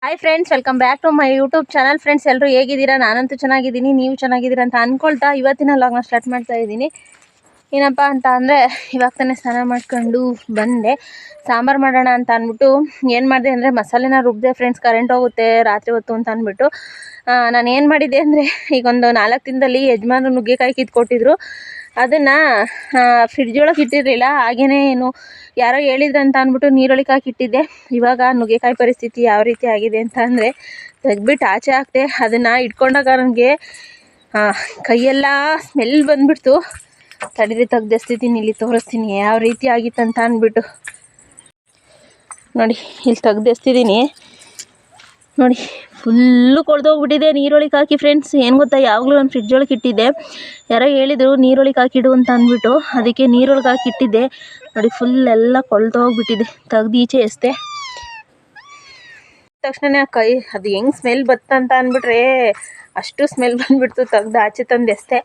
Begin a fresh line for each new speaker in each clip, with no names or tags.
Hi friends, welcome back to my YouTube channel. Friends, ಎಲ್ಲರೂ ಹೇಗಿದ್ದೀರಾ? ನಾನಂತೂ ಚೆನ್ನಾಗಿದ್ದೀನಿ, ನೀವು ಚೆನ್ನಾಗಿದ್ದೀರಾ ಅಂತ ಅಂದ್ಕೊಳ್ತಾ ಇವತ್ತಿನ ಲಾಗ್ನ ಸ್ಟಾರ್ಟ್ ಮಾಡ್ತಾ ಇದ್ದೀನಿ. ಏನಪ್ಪ ಅಂತ ಅಂದರೆ, ಇವಾಗ ತಾನೇ ಸ್ನಾನ ಮಾಡ್ಕೊಂಡು ಬಂದೆ. ಸಾಂಬಾರು ಮಾಡೋಣ ಅಂತ ಅಂದ್ಬಿಟ್ಟು ಏನು ಮಾಡಿದೆ ಅಂದರೆ, ಮಸಾಲೆನ ರುಬ್ಬಿದೆ ಫ್ರೆಂಡ್ಸ್. ಕರೆಂಟ್ ಹೋಗುತ್ತೆ ರಾತ್ರಿ ಹೊತ್ತು ಅಂತ ಅಂದ್ಬಿಟ್ಟು ನಾನು ಏನು ಮಾಡಿದ್ದೆ ಅಂದರೆ, ಈಗ ಒಂದು 4 ದಿನದಲ್ಲಿ ಯಜಮಾನರು ನುಗ್ಗೆಕಾಯಿ ಕಿತ್ಕೊಟ್ಟಿದ್ರು. ಅದನ್ನು ಫ್ರಿಡ್ಜ್ ಒಳಗೆ ಇಟ್ಟಿರಲಿಲ್ಲ, ಹಾಗೇ ಏನು ಯಾರೋ ಹೇಳಿದ್ರು ಅಂತ ಅಂದ್ಬಿಟ್ಟು ನೀರೊಳಗೆ ಹಾಕಿಟ್ಟಿದ್ದೆ. ಇವಾಗ ನುಗ್ಗೆಕಾಯಿ ಪರಿಸ್ಥಿತಿ ಯಾವ ರೀತಿ ಆಗಿದೆ ಅಂತ ಅಂದರೆ, ತೆಗ್ಬಿಟ್ಟು ಆಚೆ ಹಾಕ್ತೆ. ಅದನ್ನು ಇಟ್ಕೊಂಡಾಗ ನನಗೆ ಕೈಯೆಲ್ಲ ಸ್ಮೆಲ್ ಬಂದುಬಿಡ್ತು. ತಡೀರಿ, ತೆಗ್ದಿಸ್ತೀನಿ, ಇಲ್ಲಿ ತೋರಿಸ್ತೀನಿ ಯಾವ ರೀತಿ ಆಗಿತ್ತಂತ ಅಂದ್ಬಿಟ್ಟು. ನೋಡಿ, ಇಲ್ಲಿ ತೆಗ್ದಿಸ್ತಿದ್ದೀನಿ ನೋಡಿ, ಫುಲ್ಲು ಕೊಳ್ದೋಗ್ಬಿಟ್ಟಿದೆ ನೀರೊಳಗೆ ಹಾಕಿ ಫ್ರೆಂಡ್ಸ್. ಏನು ಗೊತ್ತಾ, ಯಾವಾಗಲೂ ನಾನು ಫ್ರಿಡ್ಜ್ ಒಳಗೆ ಇಟ್ಟಿದ್ದೆ. ಯಾರೋ ಹೇಳಿದರು ನೀರೊಳಗೆ ಹಾಕಿಡು ಅಂತ ಅಂದ್ಬಿಟ್ಟು, ಅದಕ್ಕೆ ನೀರೊಳಗೆ ಹಾಕಿಟ್ಟಿದ್ದೆ. ನೋಡಿ, ಫುಲ್ ಎಲ್ಲ ಕೊಳ್ದೋಗ್ಬಿಟ್ಟಿದೆ. ತೆಗ್ದು ಈಚೆ ಎಸ್ತೆ ತಕ್ಷಣ ಕೈ ಅದು ಹೆಂಗೆ ಸ್ಮೆಲ್ ಬತ್ತಂತ ಅಂದ್ಬಿಟ್ರೆ ಅಷ್ಟು ಸ್ಮೆಲ್ ಬಂದುಬಿಡ್ತು. ತೆಗ್ದು ಆಚೆ ತಂದು ಎಸ್ತೆ.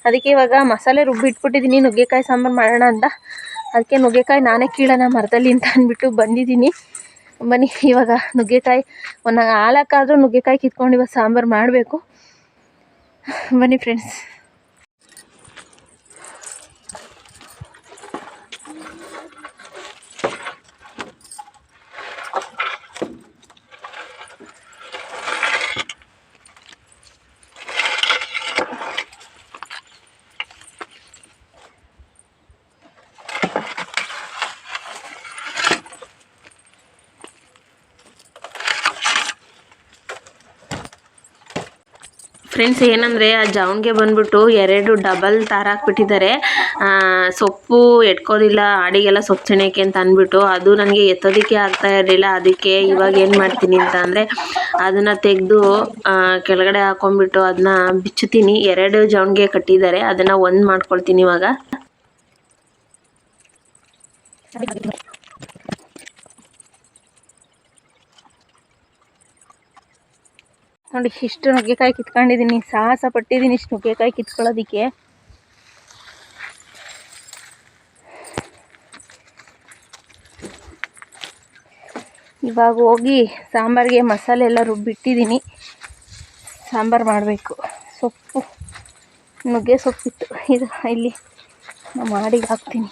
ಅದಕ್ಕೆ ಇವಾಗ ಮಸಾಲೆ ರುಬ್ಬಿಟ್ಬಿಟ್ಟಿದ್ದೀನಿ, ನುಗ್ಗೆಕಾಯಿ ಸಾಂಬಾರು ಮಾಡೋಣ ಅಂತ. ಅದಕ್ಕೆ ನುಗ್ಗೆಕಾಯಿ ನಾನೇ ಕೀಳೋಣ ಮರದಲ್ಲಿ ಅಂತ ಅಂದ್ಬಿಟ್ಟು ಬಂದಿದ್ದೀನಿ. ಬನ್ನಿ, ಇವಾಗ ನುಗ್ಗೆಕಾಯಿ ಒಂದು ಹಾಲಕ್ಕಾದರೂ ನುಗ್ಗೆಕಾಯಿ ಕಿತ್ಕೊಂಡು ಇವಾಗ ಸಾಂಬಾರು ಮಾಡಬೇಕು. ಬನ್ನಿ ಫ್ರೆಂಡ್ಸ್. ಫ್ರೆಂಡ್ಸ್, ಏನಂದರೆ ಆ ಜಾವನ್ಗೆ ಬಂದುಬಿಟ್ಟು 2 ಡಬಲ್ ತಾರ ಹಾಕ್ಬಿಟ್ಟಿದ್ದಾರೆ. ಸೊಪ್ಪು ಎಟ್ಕೋದಿಲ್ಲ, ಅಡಿಗೆಲ್ಲ ಸೊಪ್ಪು ಚೆನ್ನಕ್ಕೆ ಅಂತ ಅಂದ್ಬಿಟ್ಟು. ಅದು ನನಗೆ ಎತ್ತೋದಕ್ಕೆ ಆಗ್ತಾ ಇರಲಿಲ್ಲ. ಅದಕ್ಕೆ ಇವಾಗ ಏನು ಮಾಡ್ತೀನಿ ಅಂತ ಅಂದರೆ, ಅದನ್ನು ತೆಗೆದು ಕೆಳಗಡೆ ಹಾಕೊಂಡ್ಬಿಟ್ಟು ಅದನ್ನ ಬಿಚ್ಚುತ್ತೀನಿ. 2 ಜಾವನ್ಗೆ ಕಟ್ಟಿದ್ದಾರೆ, ಅದನ್ನು ಒಂದು ಮಾಡ್ಕೊಳ್ತೀನಿ ಇವಾಗ. ನೋಡಿ, ಇಷ್ಟು ನುಗ್ಗೆಕಾಯಿ ಕಿತ್ಕೊಂಡಿದ್ದೀನಿ. ಸಾಹಸ ಪಟ್ಟಿದ್ದೀನಿ ಇಷ್ಟು ನುಗ್ಗೆಕಾಯಿ ಕಿತ್ಕೊಳ್ಳೋದಕ್ಕೆ. ಇವಾಗ ಹೋಗಿ ಸಾಂಬಾರಿಗೆ ಮಸಾಲೆ ಎಲ್ಲ ರುಬ್ಬಿಟ್ಟಿದ್ದೀನಿ. ಸಾಂಬಾರು ಮಾಡಬೇಕು. ಸೊಪ್ಪು, ನುಗ್ಗೆ ಸೊಪ್ಪಿತ್ತು, ಇದು ಇಲ್ಲಿ ಮಾಡಿಗೆ ಹಾಕ್ತೀನಿ.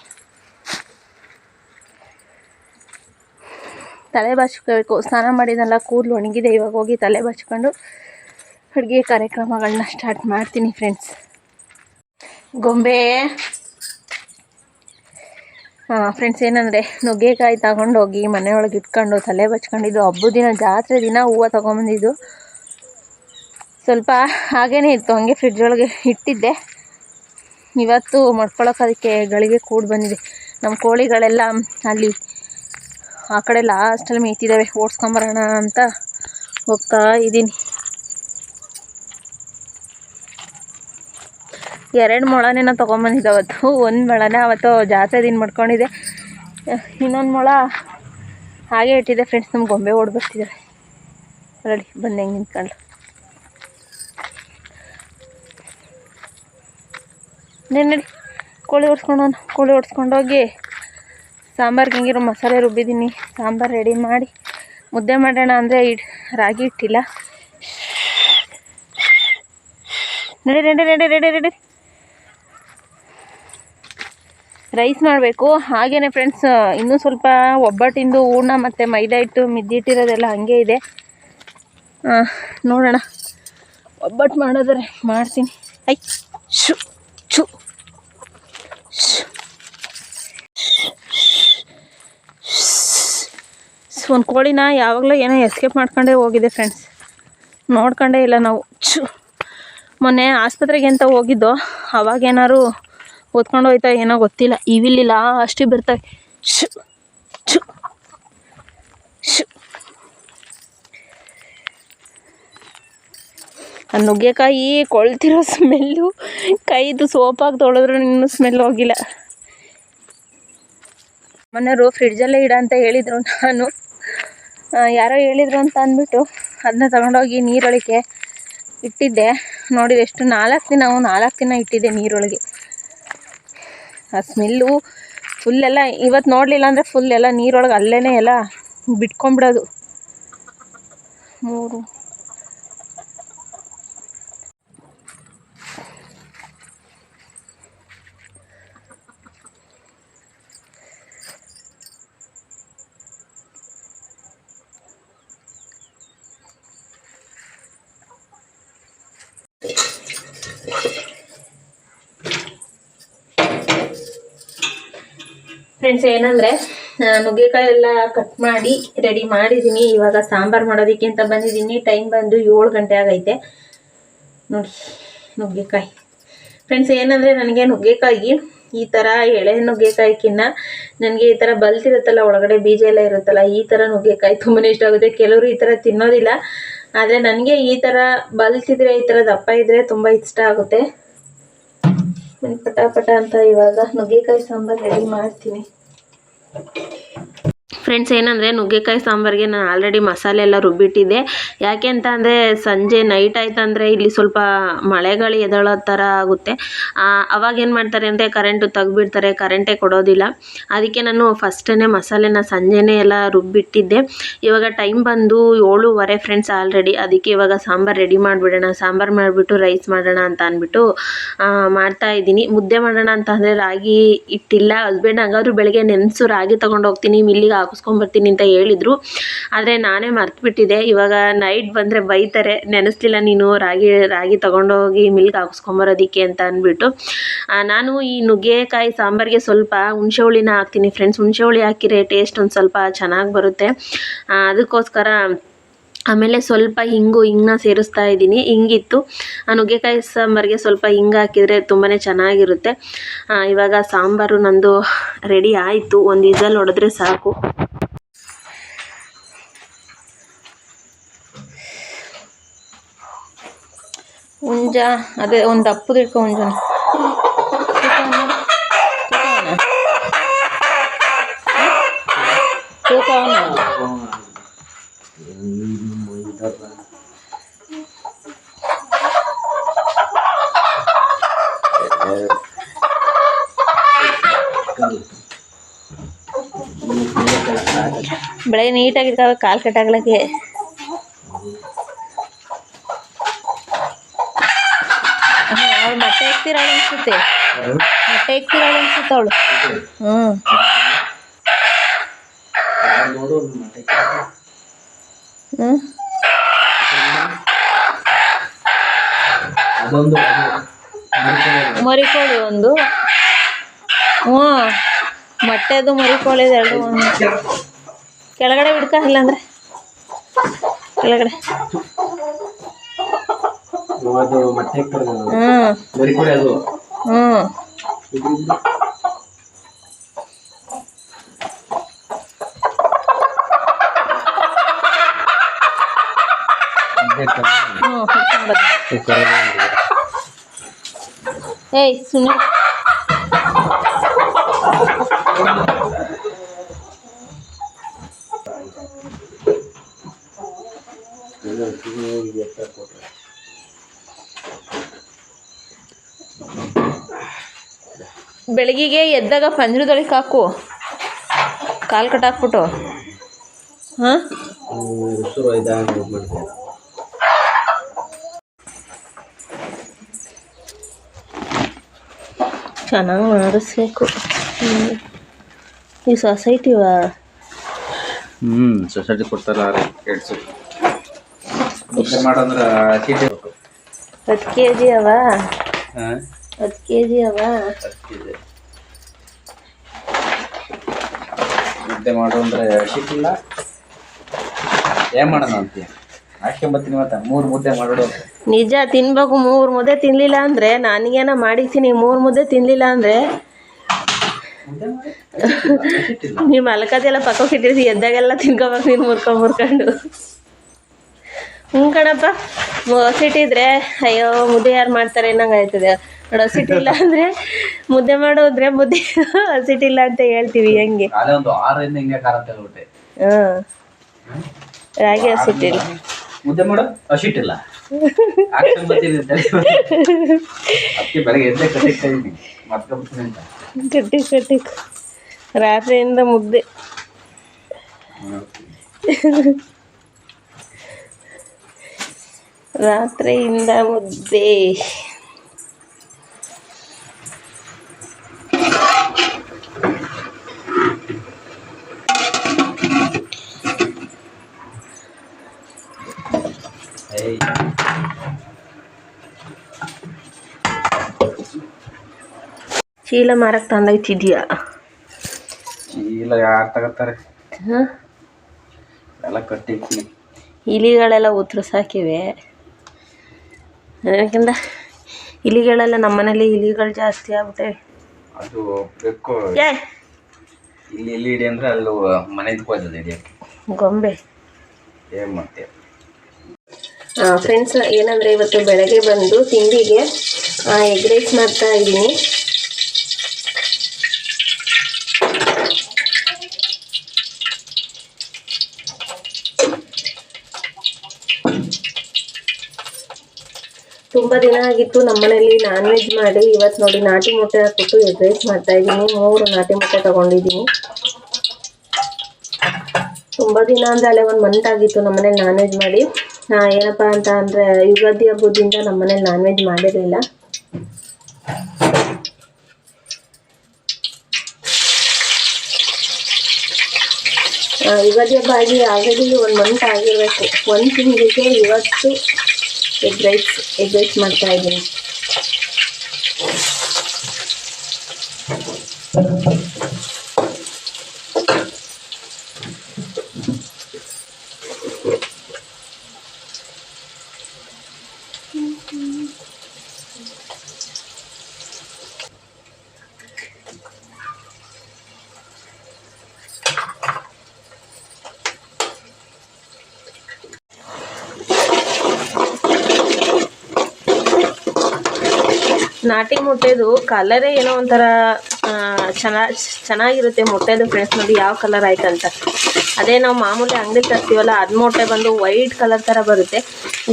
ತಲೆ ಬಾಚ್ಕೋಬೇಕು. ಸ್ನಾನ ಮಾಡಿದೆಲ್ಲ ಕೂದಲು ಒಣಗಿದೆ. ಇವಾಗ ಹೋಗಿ ತಲೆ ಬಾಚ್ಕೊಂಡು ಅಡುಗೆ ಕಾರ್ಯಕ್ರಮಗಳನ್ನ ಸ್ಟಾರ್ಟ್ ಮಾಡ್ತೀನಿ ಫ್ರೆಂಡ್ಸ್. ಗೊಂಬೆ ಫ್ರೆಂಡ್ಸ್, ಏನಂದರೆ ನುಗ್ಗೆಕಾಯಿ ತಗೊಂಡೋಗಿ ಮನೆಯೊಳಗೆ ಇಟ್ಕೊಂಡು ತಲೆ ಬಚ್ಕೊಂಡಿದ್ದು. ಹಬ್ಬದ ದಿನ, ಜಾತ್ರೆ ದಿನ ಹೂವು ತೊಗೊಂಬಂದಿದ್ದು. ಸ್ವಲ್ಪ ಹಾಗೇ ಇತ್ತು, ಹಂಗೆ ಫ್ರಿಡ್ಜ್ ಒಳಗೆ ಇಟ್ಟಿದ್ದೆ. ಇವತ್ತು ಮಡ್ಕೊಳಕ್ಕೆ ಅದಕ್ಕೆ ಗಳಿಗೆ ಕೂಡಿ ಬಂದಿದೆ. ನಮ್ಮ ಕೋಳಿಗಳೆಲ್ಲ ಅಲ್ಲಿ ಆ ಕಡೆ ಲಾಸ್ಟಲ್ಲಿ ಮೇಯ್ತಿದ್ದಾವೆ. ಓಡಿಸ್ಕೊಂಬರೋಣ ಅಂತ ಹೋಗ್ತಾ ಇದ್ದೀನಿ. 2 ಮೊಳನೇನ ತೊಗೊಂಬಂದಿದ್ದೆ ಅವತ್ತು. 1 ಮೊಳನ ಅವತ್ತು ಜಾತ್ರೆ ದಿನ ಮಾಡ್ಕೊಂಡಿದ್ದೆ. ಇನ್ನೊಂದು ಮೊಳ ಹಾಗೆ ಇಟ್ಟಿದ್ದೆ ಫ್ರೆಂಡ್ಸ್. ನಮ್ಮ ಗೊಂಬೆ ಓಡಿ ಬರ್ತಿದ್ದಾವೆ. ರೆಡಿ ಬಂದು ಹೆಂಗೆ ನಿಂತ್ಕೊಂಡು ನಡಿ ಕೋಳಿ ಓಡಿಸ್ಕೊಂಡೋಗಿ ಸಾಂಬಾರ್ಗೆ ಹೆಂಗಿರೋ ಮಸಾಲೆ ರುಬ್ಬಿದ್ದೀನಿ. ಸಾಂಬಾರು ರೆಡಿ ಮಾಡಿ ಮುದ್ದೆ ಮಾಡೋಣ ಅಂದರೆ ರಾಗಿ ಇಟ್ಟಿಲ್ಲ. ರೆಡಿ ರೈಸ್ ಮಾಡಬೇಕು. ಹಾಗೇ ಫ್ರೆಂಡ್ಸ್, ಇನ್ನೂ ಸ್ವಲ್ಪ ಒಬ್ಬಟ್ಟಿಂದು ಹೂರ್ಣ ಮತ್ತು ಮೈದಾ ಹಿಟ್ಟು ಮಿದ್ದಿಟ್ಟಿರೋದೆಲ್ಲ ಹಾಗೆ ಇದೆ. ನೋಡೋಣ, ಒಬ್ಬಟ್ಟು ಮಾಡೋದ್ರೆ ಮಾಡ್ತೀನಿ. ಶು ಶು ಒಂದು ಕೋಳಿನ ಯಾವಾಗಲೂ ಏನೋ ಎಸ್ಕೇಪ್ ಮಾಡ್ಕೊಂಡೇ ಹೋಗಿದೆ ಫ್ರೆಂಡ್ಸ್. ನೋಡ್ಕೊಂಡೇ ಇಲ್ಲ ನಾವು. ಮೊನ್ನೆ ಆಸ್ಪತ್ರೆಗೆ ಅಂತ ಹೋಗಿದ್ದೋ, ಅವಾಗೇನಾದ್ರು ಓದ್ಕೊಂಡು ಹೋಯ್ತಾ ಏನೋ ಗೊತ್ತಿಲ್ಲ. ಇವಿಲಿಲ್ಲ ಅಷ್ಟೇ ಬರ್ತವೆ. ಶು ಶು ಶು ಆ ನುಗ್ಗೆಕಾಯಿ ಕೊಳ್ತಿರೋ ಸ್ಮೆಲ್ಲು, ಕೈದು ಸೋಪಾಗಿ ತೊಳೆದ್ರೂ ಇನ್ನೂ ಸ್ಮೆಲ್ ಹೋಗಿಲ್ಲ. ಮನೆಯವರು ಫ್ರಿಡ್ಜಲ್ಲೇ ಇಡ ಅಂತ ಹೇಳಿದರು. ನಾನು ಯಾರೋ ಹೇಳಿದರು ಅಂತ ಅಂದ್ಬಿಟ್ಟು ಅದನ್ನ ತಗೊಂಡೋಗಿ ನೀರೊಳಗೆ ಇಟ್ಟಿದ್ದೆ. ನೋಡಿ, ಎಷ್ಟು 4 ದಿನ ಇಟ್ಟಿದ್ದೆ ನೀರೊಳಗೆ. ಆ ಸ್ಮೆಲ್ಲು ಫುಲ್ಲೆಲ್ಲ ಇವತ್ತು ನೋಡಲಿಲ್ಲ ಅಂದರೆ ಫುಲ್ ಎಲ್ಲ ನೀರೊಳಗೆ ಅಲ್ಲೇ ಎಲ್ಲ ಬಿಟ್ಕೊಂಬಿಡೋದು. 3 ಫ್ರೆಂಡ್ಸ್ ಏನಂದರೆ ನುಗ್ಗೆಕಾಯಿ ಎಲ್ಲ ಕಟ್ ಮಾಡಿ ರೆಡಿ ಮಾಡಿದ್ದೀನಿ. ಇವಾಗ ಸಾಂಬಾರು ಮಾಡೋದಕ್ಕೆ ಅಂತ ಬಂದಿದ್ದೀನಿ. ಟೈಮ್ ಬಂದು 7 ಗಂಟೆ ಆಗೈತೆ ನೋಡಿ. ನುಗ್ಗೆಕಾಯಿ ಫ್ರೆಂಡ್ಸ್ ಏನಂದರೆ ನನಗೆ ನುಗ್ಗೆಕಾಯಿ ಈ ಥರ ಎಳೆ ನುಗ್ಗೆಕಾಯಿಕಿನ್ನ ನನಗೆ ಈ ಥರ ಬಲ್ತಿರುತ್ತಲ್ಲ, ಒಳಗಡೆ ಬೀಜ ಎಲ್ಲ ಇರುತ್ತಲ್ಲ, ಈ ಥರ ನುಗ್ಗೆಕಾಯಿ ತುಂಬಾ ಇಷ್ಟ ಆಗುತ್ತೆ. ಕೆಲವರು ಈ ಥರ ತಿನ್ನೋದಿಲ್ಲ, ಆದರೆ ನನಗೆ ಈ ಥರ ಬಲ್ತಿದ್ರೆ, ಈ ಥರ ದಪ್ಪ ಇದ್ದರೆ ತುಂಬ ಇಷ್ಟ ಆಗುತ್ತೆ. ಪಟ ಅಂತ ಇವಾಗ ನುಗ್ಗೆಕಾಯಿ ಸಾಂಬಾರು ರೆಡಿ ಮಾಡ್ತೀನಿ. ಫ್ರೆಂಡ್ಸ್ ಏನಂದರೆ ನುಗ್ಗೆಕಾಯಿ ಸಾಂಬಾರಿಗೆ ನಾನು ಆಲ್ರೆಡಿ ಮಸಾಲೆ ಎಲ್ಲ ರುಬ್ಬಿಟ್ಟಿದ್ದೆ. ಯಾಕೆ ಅಂತ ಅಂದರೆ ಸಂಜೆ ನೈಟ್ ಆಯ್ತಂದರೆ ಇಲ್ಲಿ ಸ್ವಲ್ಪ ಮಳೆಗಳು ಎದ್ದೇಳೋ ಥರ ಆಗುತ್ತೆ. ಅವಾಗ ಏನು ಮಾಡ್ತಾರೆ ಅಂದರೆ ಕರೆಂಟು ತೆಗ್ದುಬಿಡ್ತಾರೆ, ಕರೆಂಟೇ ಕೊಡೋದಿಲ್ಲ. ಅದಕ್ಕೆ ನಾನು ಫಸ್ಟೇ ಮಸಾಲೆನ ಸಂಜೆನೇ ಎಲ್ಲ ರುಬ್ಬಿಟ್ಟಿದ್ದೆ. ಇವಾಗ ಟೈಮ್ ಬಂದು 7:15 ಫ್ರೆಂಡ್ಸ್ ಆಲ್ರೆಡಿ. ಅದಕ್ಕೆ ಇವಾಗ ಸಾಂಬಾರು ರೆಡಿ ಮಾಡಿಬಿಡೋಣ, ಸಾಂಬಾರು ಮಾಡಿಬಿಟ್ಟು ರೈಸ್ ಮಾಡೋಣ ಅಂತ ಅಂದ್ಬಿಟ್ಟು ಮಾಡ್ತಾಯಿದ್ದೀನಿ. ಮುದ್ದೆ ಮಾಡೋಣ ಅಂತ ಅಂದರೆ ರಾಗಿ ಹಿಟ್ಟಿಲ್ಲ. ಹಸ್ಬೆಂಡ್ ಹಂಗಾದ್ರೂ ಬೆಳಗ್ಗೆ ನೆನೆಸು ರಾಗಿ ತೊಗೊಂಡು ಹೋಗ್ತೀನಿ, ಮಿಲ್ಲಿಗೆ ಹಾಕಿಸ್ಕೊಂಬರ್ತೀನಿ ಅಂತ ಹೇಳಿದರು. ಆದರೆ ನಾನೇ ಮರ್ತುಬಿಟ್ಟಿದ್ದೆ. ಇವಾಗ ನೈಟ್ ಬಂದರೆ ಬೈತಾರೆ, ನೆನೆಸ್ಲಿಲ್ಲ ನೀನು ರಾಗಿ ತೊಗೊಂಡೋಗಿ ಮಿಲ್ಗೆ ಹಾಕಿಸ್ಕೊಂಬರೋದಕ್ಕೆ ಅಂತ ಅಂದ್ಬಿಟ್ಟು. ನಾನು ಈ ನುಗ್ಗೆಕಾಯಿ ಸಾಂಬಾರಿಗೆ ಸ್ವಲ್ಪ ಹುಣಸೆ ಹುಳಿನ ಹಾಕ್ತೀನಿ ಫ್ರೆಂಡ್ಸ್. ಹುಣಸೆ ಹುಳಿ ಹಾಕಿದ್ರೆ ಟೇಸ್ಟ್ ಒಂದು ಸ್ವಲ್ಪ ಚೆನ್ನಾಗಿ ಬರುತ್ತೆ. ಅದಕ್ಕೋಸ್ಕರ ಆಮೇಲೆ ಸ್ವಲ್ಪ ಹಿಂಗನ್ನ ಸೇರಿಸ್ತಾ ಇದ್ದೀನಿ. ಹಿಂಗಿತ್ತು ನುಗ್ಗೆಕಾಯಿ ಸಾಂಬಾರಿಗೆ ಸ್ವಲ್ಪ ಹಿಂಗೆ ಹಾಕಿದರೆ ತುಂಬಾ ಚೆನ್ನಾಗಿರುತ್ತೆ. ಇವಾಗ ಸಾಂಬಾರು ನಂದು ರೆಡಿ ಆಯಿತು. ಒಂದು ವಿಸಲ್ ಹೊಡೆದ್ರೆ ಸಾಕು. ಹುಂಜ ಅದೇ ಒಂದು ದಪ್ಪದು ಇಟ್ಕೊ ಹುಂಜನ ಬೆಳೆ ನೀಟಾಗಿರ್ತಾವೆ, ಕಾಲು ಕಟ್ಟಾಗ್ಲಕ್ಕೆ. ಅವಳು ಮೊಟ್ಟೆ ಇಕ್ತಿರಾಳು ಅನ್ಸುತ್ತೆ, ಅವಳು. ಮರಿಕೋಳಿ ಒಂದು, ಮೊಟ್ಟೆದು ಮರಿಕೋಳಿದು ಎರಡು. ಕೆಳಗಡೆ ಬಿಡ್ಕ, ಇಲ್ಲಾಂದ್ರೆ ಕೆಳಗಡೆ. ಏಯ್ ಸುನಿ, ಬೆಳಗಿಗೆ ಎದ್ದಾಗ ಪಂಜರದೊಳಗೆ ಹಾಕು, ಕಾಲು ಕಟ್ಟಾಕ್ಬಿಟ್ಟು. ಚೆನ್ನಾಗಿ ಮಾಡಿಸ್ಬೇಕು. ಈ ಸೊಸೈಟಿವ
ಸೊಸೈಟಿ ಕೊಡ್ತಾರ
10 kg ಅವ, 10 kg ಅವ.
ಮುದ್ದೆ ಮಾಡು ಅಂದ್ರೆ ಸಿಕ್ಕಿಲ್ಲ, ಏನ್ ಮಾಡೋಣ ಅಂತೀಯ? ಹಾಕ್ಕೊಂಬತ್ತೀನಿ ಮತ್ತೆ 3 ಮುದ್ದೆ ಮಾಡೋದು.
ನಿಜ ತಿನ್ಬೇಕು. 3 ಮುದ್ದೆ ತಿನ್ಲಿಲ್ಲ ಅಂದ್ರೆ, ನನಗೇನ ಮಾಡಿದ್ದೀನಿ 3 ಮುದ್ದೆ ತಿನ್ಲಿಲ್ಲ ಅಂದ್ರೆ ನೀವು ಮಲ್ಕದೆಲ್ಲ ಪಕ್ಕಕ್ಕೆ ಇಟ್ಟಿರ್ಸಿ, ಎದ್ದಾಗೆಲ್ಲ ತಿನ್ಕೋಬೇಕು ನೀನು ಮುರ್ಕೊಂಡು. ಕಣಪ್ಪ, ಹಸಿಟ್ಟಿದ್ರೆ ಅಯ್ಯೋ ಮುದ್ದೆ ಯಾರು ಮಾಡ್ತಾರೆ ಅನ್ನಂಗೆ ಆಯ್ತದೆ ನೋಡಿ. ಹಸಿಟ್ಟಿಲ್ಲ ಅಂದರೆ ಮುದ್ದೆ ಮಾಡೋದ್ರೆ ಮುದ್ದೆ ಹಸಿಟ್ಟಿಲ್ಲ ಅಂತ ಹೇಳ್ತೀವಿ. ಹೆಂಗೆ ರಾಗಿ ಹಸಿಟ್ಟಿಲ್ಲ,
ಮುದ್ದೆ ಮಾಡೋದು ಹಸಿಟ್ಟಿಲ್ಲ.
ಕಟ್ಟಿ ರಾತ್ರಿಯಿಂದ ಮುದ್ದೆ. ರಾತ್ರಿಯಿಂದ ಮುದ್ದೆ. ಚೀಲ ಮಾರಕ್ಕೆ ತಂದೈತಿದ್ಯಾ?
ಚೀಲ ಯಾರು ತಗೋತಾರೆ? ಎಲ್ಲ ಕಟ್ಟಿರ್ತೀನಿ.
ಇಲಿಗಳೆಲ್ಲ ಉತ್ತರಿಸಾಕಿವೆ. ಯಾಕಂದ್ರೆ ಇಲಿಗಳೆಲ್ಲ ನಮ್ಮನೇಲಿ ಇಲಿಗಳು ಜಾಸ್ತಿ ಆಗ್ಬಿಟ್ಟವೆ.
ಅದು ಬೇಕು. ಇಲ್ಲಿ ಇಡಿ ಅಂದರೆ ಅಲ್ಲಿ ಮನೆಗೆ ಹೋಯ್ತದೆ ಹಿಡಿಯೋಕ್ಕೆ.
ಗೊಂಬೆ
ಏನು ಮಾಡ್ತೀಯ?
ಫ್ರೆಂಡ್ಸ್, ಏನಂದರೆ ಇವತ್ತು ಬೆಳಗ್ಗೆ ಬಂದು ತಿಂಡಿಗೆ ಎಗ್ ರೈಸ್ ಮಾಡ್ತಾ ಇದ್ದೀನಿ. ತುಂಬ ದಿನ ಆಗಿತ್ತು ನಮ್ಮನೇಲಿ ನಾನ್ ವೆಜ್ ಮಾಡಿ. ಇವತ್ತು ನೋಡಿ ನಾಟಿ ಮೊಟ್ಟೆ ಹಾಕ್ಬಿಟ್ಟು ಎಗ್ ರೈಸ್ ಮಾಡ್ತಾ ಇದ್ದೀನಿ. 3 ನಾಟಿ ಮೊಟ್ಟೆ ತೊಗೊಂಡಿದ್ದೀನಿ. ತುಂಬ ದಿನ ಅಂದರೆ ಅಲ್ಲೇ 1 ಮಂತ್ ಆಗಿತ್ತು ನಮ್ಮನೇಲಿ ನಾನ್ ವೆಜ್ ಮಾಡಿ. ಏನಪ್ಪ ಅಂತ ಅಂದರೆ ಯುಗಾದಿ ಹಬ್ಬದಿಂದ ನಮ್ಮನೇಲಿ ನಾನ್ ವೆಜ್ ಮಾಡಿರಲಿಲ್ಲ. ಯುಗಾದಿ ಹಬ್ಬ ಆಗಿ ಆಲ್ರೆಡಿ 1 ಮಂತ್ ಆಗಿರಬೇಕು. 1 ತಿಂಗಳಿಗೆ ಇವತ್ತು ಎಗ್ ರೈಸ್ ಮಾಡ್ತಾ ಇದ್ದೀನಿ. ನಾಟಿ ಮೊಟ್ಟೆದು ಕಲರೇ ಏನೋ ಒಂಥರ ಚೆನ್ನಾಗಿರುತ್ತೆ ಮೊಟ್ಟೆದು. ಫ್ರೆಂಡ್ಸ್ ನೋಡಿ ಯಾವ ಕಲರ್ ಆಯ್ತಂತ. ಅದೇ ನಾವು ಮಾಮೂಲಿ ಅಂಗಡಿ ತರ್ತೀವಲ್ಲ ಅದು ಮೊಟ್ಟೆ ಬಂದು ವೈಟ್ ಕಲರ್ ಥರ ಬರುತ್ತೆ.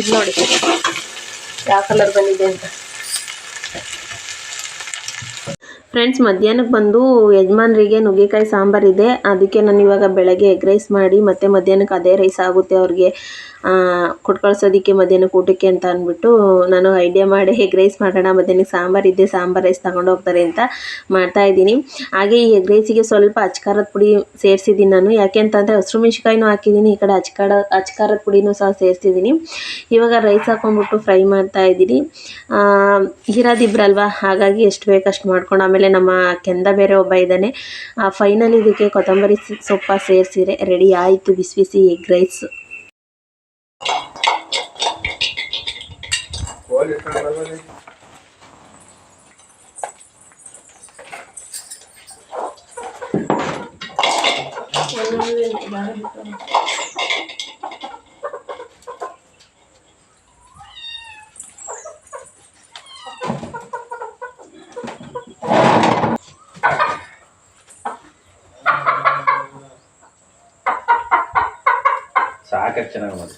ಇದು ನೋಡಿ ಯಾವ ಕಲರ್ ಬಂದಿದೆ ಅಂತ. ಫ್ರೆಂಡ್ಸ್, ಮಧ್ಯಾಹ್ನಕ್ಕೆ ಬಂದು ಯಜಮಾನ್ರಿಗೆ ನುಗ್ಗೆಕಾಯಿ ಸಾಂಬಾರಿದೆ. ಅದಕ್ಕೆ ನಾನು ಇವಾಗ ಬೆಳಗ್ಗೆ ಎಗ್ ರೈಸ್ ಮಾಡಿ ಮತ್ತು ಮಧ್ಯಾಹ್ನಕ್ಕೆ ಅದೇ ರೈಸ್ ಆಗುತ್ತೆ ಅವ್ರಿಗೆ ಕೊಟ್ಟು ಕಳ್ಸೋದಕ್ಕೆ ಮಧ್ಯಾಹ್ನಕ್ಕೆ ಊಟಕ್ಕೆ ಅಂತ ಅಂದ್ಬಿಟ್ಟು ನಾನು ಐಡಿಯಾ ಮಾಡಿ ಎಗ್ ರೈಸ್ ಮಾಡೋಣ, ಮಧ್ಯಾಹ್ನಕ್ಕೆ ಸಾಂಬಾರಿದೆ, ಸಾಂಬಾರು ರೈಸ್ ತಗೊಂಡು ಹೋಗ್ತಾರೆ ಅಂತ ಮಾಡ್ತಾಯಿದ್ದೀನಿ. ಹಾಗೆ ಈ ಎಗ್ ರೈಸಿಗೆ ಸ್ವಲ್ಪ ಅಚ್ಕಾರದ ಪುಡಿ ಸೇರಿಸಿದ್ದೀನಿ ನಾನು. ಯಾಕೆ ಅಂತಂದರೆ ಹಸಿರು ಮೆಣಸಿನ್ಕಾಯಿನೂ ಹಾಕಿದ್ದೀನಿ, ಈ ಕಡೆ ಅಚ್ಕಾರದ ಪುಡಿನೂ ಸಹ ಸೇರಿಸಿದ್ದೀನಿ. ಇವಾಗ ರೈಸ್ ಹಾಕೊಂಡ್ಬಿಟ್ಟು ಫ್ರೈ ಮಾಡ್ತಾಯಿದ್ದೀನಿ. ಇರೋದಿಬ್ರಲ್ವ, ಹಾಗಾಗಿ ಎಷ್ಟು ಬೇಕಷ್ಟು ಮಾಡ್ಕೊಂಡು ಆಮೇಲೆ ನಮ್ಮ ಕೆಂದ ಬೇರೆ ಒಬ್ಬ ಇದ್ದಾನೆ. ಫೈನಲ್ ಇದಕ್ಕೆ ಕೊತ್ತಂಬರಿ ಸೊಪ್ಪ ಸೇರಿಸಿರೆ ರೆಡಿ ಆಯಿತು ಬಿಸಿ ಬಿಸಿ ಎಗ್ ರೈಸ್.
ಸಾಕೆ ಚೆನ್ನಾಗಿ ಮಾಡಿ.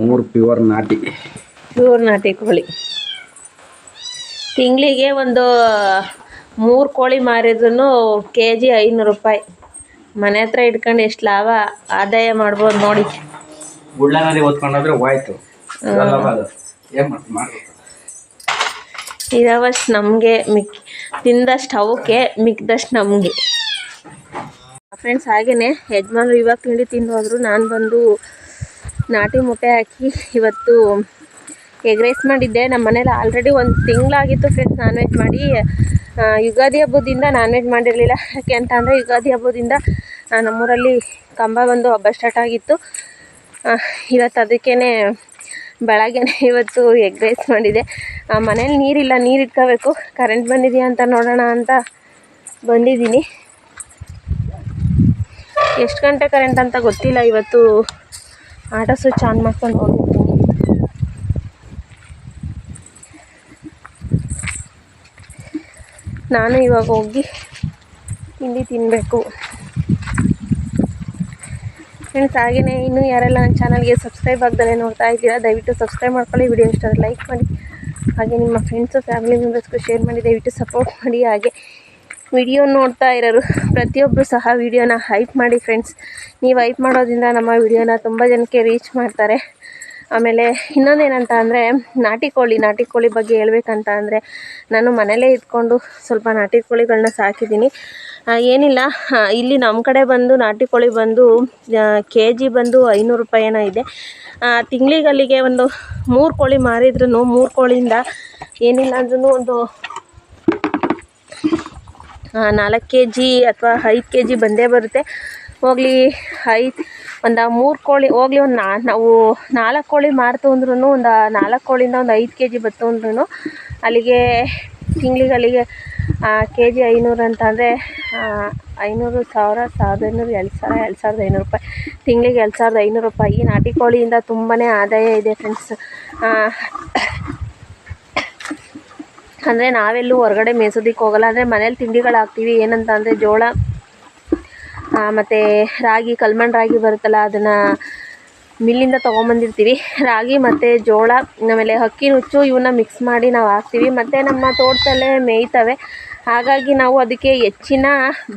ಮೂರು ಪ್ಯೂರ್ ನಾಟಿ
ಕೋಳಿ. ತಿಂಗಳಿಗೆ ಒಂದು 3 ಕೋಳಿ ಮಾರಿದ್ರು KG 500 ರೂಪಾಯಿ. ಮನೆ ಹತ್ರ ಇಟ್ಕೊಂಡು ಎಷ್ಟು ಲಾಭ ಆದಾಯ ಮಾಡ್ಬೋದು ನೋಡಿ.
ಗುಡ್ಲನಲ್ಲಿ ಓದ್ಕೊಂಡ್ರೆ ಹೋಯ್ತು.
ಇರೋವಷ್ಟು ನಮಗೆ ತಿಂದಷ್ಟು ಅವಕ್ಕೆ ಮಿಕ್ಕಿದಷ್ಟು ನಮಗೆ. ಫ್ರೆಂಡ್ಸ್, ಹಾಗೆಯೇ ಯಜಮಾನ್ರು ಇವಾಗ ತಿಂಡಿ ತಿಂದು ಹೋದರು. ನಾನು ಬಂದು ನಾಟಿ ಮೊಟ್ಟೆ ಹಾಕಿ ಇವತ್ತು ಎಗ್ ರೈಸ್ ಮಾಡಿದ್ದೆ. ನಮ್ಮ ಮನೇಲಿ ಆಲ್ರೆಡಿ 1 ತಿಂಗಳಾಗಿತ್ತು ಫ್ರೆಂಡ್ಸ್ ನಾನ್ ವೆಜ್ ಮಾಡಿ. ಯುಗಾದಿ ಹಬ್ಬದಿಂದ ನಾನ್ ವೆಜ್ ಮಾಡಿರಲಿಲ್ಲ. ಯಾಕೆ ಅಂತ ಅಂದರೆ ಯುಗಾದಿ ಹಬ್ಬದಿಂದ ನಮ್ಮೂರಲ್ಲಿ ಕಂಬ ಬಂದು ಹಬ್ಬ ಸ್ಟಾರ್ಟ್ ಆಗಿತ್ತು. ಇವತ್ತು ಅದಕ್ಕೇ ಬೆಳಗ್ಗೆನೇ ಇವತ್ತು ಎಗ್ ರೈಸ್ ಮಾಡಿದೆ. ಮನೇಲಿ ನೀರಿಲ್ಲ, ನೀರು ಇಟ್ಕೋಬೇಕು. ಕರೆಂಟ್ ಬಂದಿದೆಯಾ ಅಂತ ನೋಡೋಣ ಅಂತ ಬಂದಿದ್ದೀನಿ. ಎಷ್ಟು ಗಂಟೆ ಕರೆಂಟ್ ಅಂತ ಗೊತ್ತಿಲ್ಲ. ಇವತ್ತು ಆಟೋ ಸ್ವಿಚ್ ಆನ್ ಮಾಡ್ಕೊಂಡು ಹೋಗಿರ್ತೀನಿ. ನಾನು ಇವಾಗ ಹೋಗಿ ತಿಂಡಿ ತಿನ್ನಬೇಕು ಫ್ರೆಂಡ್ಸ್. ಹಾಗೆಯೇ ಇನ್ನೂ ಯಾರೆಲ್ಲ ನನ್ನ ಚಾನಲ್ಗೆ ಸಬ್ಸ್ಕ್ರೈಬ್ ಆಗ್ದಲೇ ನೋಡ್ತಾ ಇದ್ದೀರಾ, ದಯವಿಟ್ಟು ಸಬ್ಸ್ಕ್ರೈಬ್ ಮಾಡ್ಕೊಳ್ಳಿ. ವಿಡಿಯೋ ಇಷ್ಟ ಲೈಕ್ ಮಾಡಿ, ಹಾಗೆ ನಿಮ್ಮ ಫ್ರೆಂಡ್ಸು ಫ್ಯಾಮಿಲಿ ಮೆಂಬರ್ಸ್ಗೂ ಶೇರ್ ಮಾಡಿ, ದಯವಿಟ್ಟು ಸಪೋರ್ಟ್ ಮಾಡಿ. ಹಾಗೆ ವಿಡಿಯೋ ನೋಡ್ತಾ ಇರೋರು ಪ್ರತಿಯೊಬ್ಬರು ಸಹ ವಿಡಿಯೋನ ಹೈಪ್ ಮಾಡಿ ಫ್ರೆಂಡ್ಸ್. ನೀವು ಹೈಪ್ ಮಾಡೋದ್ರಿಂದ ನಮ್ಮ ವಿಡಿಯೋನ ತುಂಬ ಜನಕ್ಕೆ ರೀಚ್ ಮಾಡ್ತಾರೆ. ಆಮೇಲೆ ಇನ್ನೊಂದೇನಂತ ಅಂದರೆ ನಾಟಿ ಕೋಳಿ ಬಗ್ಗೆ ಹೇಳ್ಬೇಕಂತ ಅಂದರೆ, ನಾನು ಮನೇಲೇ ಇದ್ಕೊಂಡು ಸ್ವಲ್ಪ ನಾಟಿ ಕೋಳಿಗಳನ್ನ ಸಾಕಿದ್ದೀನಿ. ಏನಿಲ್ಲ, ಇಲ್ಲಿ ನಮ್ಮ ಕಡೆ ಬಂದು ನಾಟಿ ಕೋಳಿ ಬಂದು KG ಬಂದು 500 ರೂಪಾಯಿ ಏನೋ ಇದೆ. ತಿಂಗಳಿಗಲ್ಲಿಗೆ ಒಂದು 3 ಕೋಳಿ ಮಾರಿದ್ರೂ 3 ಕೋಳಿಯಿಂದ ಏನಿಲ್ಲ ಅಂದ್ರೂ ಒಂದು 4 kg ಅಥವಾ 5 kg ಬಂದೇ ಬರುತ್ತೆ. ಹೋಗಲಿ ಒಂದು 3 ಕೋಳಿ ಹೋಗಲಿ, ನಾವು 4 ಕೋಳಿ ಮಾರ್ತು ಅಂದ್ರೂ ಒಂದು 4 ಕೋಳಿಯಿಂದ ಒಂದು 5 kg ಬತ್ತು ಅಂದ್ರೂ ಅಲ್ಲಿಗೆ ತಿಂಗಳಿಗೆ ಅಲ್ಲಿಗೆ KG 500 ಅಂತ ಅಂದರೆ 500, 1000, 1500, 2000, 2500 ರೂಪಾಯಿ. ತಿಂಗಳಿಗೆ 2500 ರೂಪಾಯಿ. ನಾಟಿ ಕೋಳಿಯಿಂದ ತುಂಬಾ ಆದಾಯ ಇದೆ ಫ್ರೆಂಡ್ಸ್. ಅಂದರೆ ನಾವೆಲ್ಲೂ ಹೊರಗಡೆ ಮೇಯ್ಸೋದಕ್ಕೆ ಹೋಗಲ್ಲ. ಅಂದರೆ ಮನೇಲಿ ತಿಂಡಿಗಳು ಹಾಕ್ತೀವಿ. ಏನಂತ ಅಂದರೆ ಜೋಳ ಮತ್ತು ರಾಗಿ, ಕಲ್ಮಣ್ ರಾಗಿ ಬರುತ್ತಲ್ಲ, ಅದನ್ನು ಮಿಲ್ಲಿಂದ ತೊಗೊಂಬಂದಿರ್ತೀವಿ. ರಾಗಿ ಮತ್ತು ಜೋಳ, ಆಮೇಲೆ ಅಕ್ಕಿ ನುಚ್ಚು, ಇವನ್ನ ಮಿಕ್ಸ್ ಮಾಡಿ ನಾವು ಹಾಕ್ತೀವಿ. ಮತ್ತು ನಮ್ಮ ತೋಟದಲ್ಲೇ ಮೇಯ್ತವೆ. ಹಾಗಾಗಿ ನಾವು ಅದಕ್ಕೆ ಹೆಚ್ಚಿನ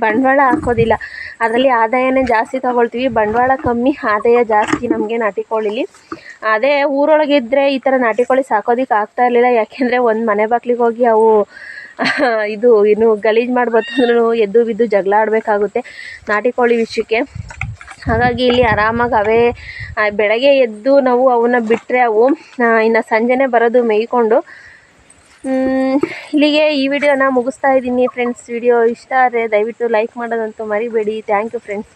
ಬಂಡವಾಳ ಹಾಕೋದಿಲ್ಲ. ಅದರಲ್ಲಿ ಆದಾಯನೇ ಜಾಸ್ತಿ ತೊಗೊಳ್ತೀವಿ, ಬಂಡವಾಳ ಕಮ್ಮಿ, ಆದಾಯ ಜಾಸ್ತಿ ನಮಗೆ ನಾಟಿ ಕೋಳಿಲಿ. ಅದೇ ಊರೊಳಗಿದ್ದರೆ ಈ ಥರ ನಾಟಿ ಕೋಳಿ ಸಾಕೋದಕ್ಕೆ ಆಗ್ತಾಯಿರಲಿಲ್ಲ. ಯಾಕೆಂದರೆ ಒಂದು ಮನೆ ಬಾಗಿಲಿಗೆ ಹೋಗಿ ಅವು ಇನ್ನು ಗಲೀಜು ಮಾಡ್ಬತ್ತಂದ್ರೂ ಎದ್ದು ಬಿದ್ದು ಜಗಳ ಆಡಬೇಕಾಗುತ್ತೆ ನಾಟಿ ಕೋಳಿ ವಿಷಯಕ್ಕೆ. ಹಾಗಾಗಿ ಇಲ್ಲಿ ಆರಾಮಾಗಿ ಅವೇ ಬೆಳಗ್ಗೆ ಎದ್ದು ನಾವು ಅವನ್ನ ಬಿಟ್ಟರೆ ಅವು ಇನ್ನು ಸಂಜೆನೇ ಬರೋದು ಮೇಯ್ಕೊಂಡು. ಇಲ್ಲಿಗೆ ಈ ವಿಡಿಯೋನ ಮುಗಿಸ್ತಾ ಇದ್ದೀನಿ ಫ್ರೆಂಡ್ಸ್. ವಿಡಿಯೋ ಇಷ್ಟ ಆದರೆ ದಯವಿಟ್ಟು ಲೈಕ್ ಮಾಡೋದಂತೂ ಮರಿಬೇಡಿ. Thank you friends.